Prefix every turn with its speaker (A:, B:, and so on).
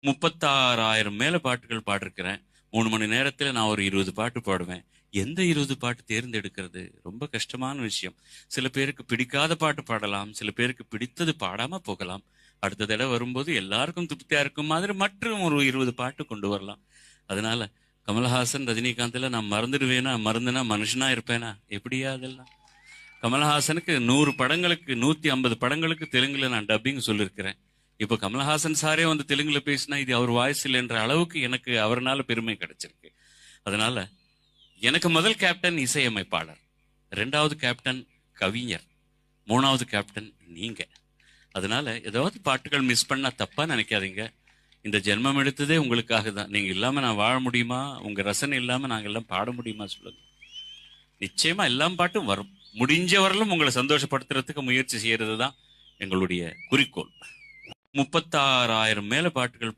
A: 36,000 மேல பாட்டுகள் பாடிருக்கிறேன். 3 மணி நேரத்துல நான் ஒரு 20 பாட்டு பாடுவேன். எந்த 20 பாட்டு தேர்ந்தெடுக்கிறது ரொம்ப கஷ்டமான விஷயம். சில பேருக்கு பிடிக்காத பாட்டு பாடலாம், சில பேருக்கு பிடித்தது பாடாம போகலாம். அடுத்த தடவை வரும்போது எல்லாருக்கும் திருப்தியா இருக்கும் மாதிரி மற்றும் ஒரு 20 பாட்டு கொண்டு வரலாம். அதனால கமலஹாசன், ரஜினிகாந்த்ல நான் மறந்துடுவேனா, மறந்துனா மனுஷனா இருப்பேனா? எப்படியா அதெல்லாம்? கமலஹாசனுக்கு 100 படங்களுக்கு 150 படங்களுக்கு தெலுங்குல நான் டப்பிங் சொல்லியிருக்கிறேன். இப்போ கமலஹாசன் சாரே வந்து தெலுங்குல பேசினா இது அவர் வாய்ஸ் இல்லைன்ற அளவுக்கு எனக்கு அவர்னால பெருமை கிடைச்சிருக்கு. அதனால எனக்கு முதல் கேப்டன் இசையமைப்பாளர், 2வது கேப்டன் கவிஞர், 3வது கேப்டன் நீங்க. அதனால ஏதாவது பாட்டுகள் மிஸ் பண்ணா தப்பா நினைக்காதீங்க. இந்த ஜென்மம் எடுத்ததே உங்களுக்காக தான். நீங்க இல்லாம நான் வாழ முடியுமா? உங்க ரசனை இல்லாம நாங்க எல்லாம் பாட முடியுமா சொல்லுங்க? நிச்சயமா எல்லாம் பாட்டும் வரும். முடிஞ்ச வரலும் உங்களை சந்தோஷப்படுத்துறதுக்கு முயற்சி செய்யறது தான் எங்களுடைய குறிக்கோள். 36,000 மேல பாட்டுகள்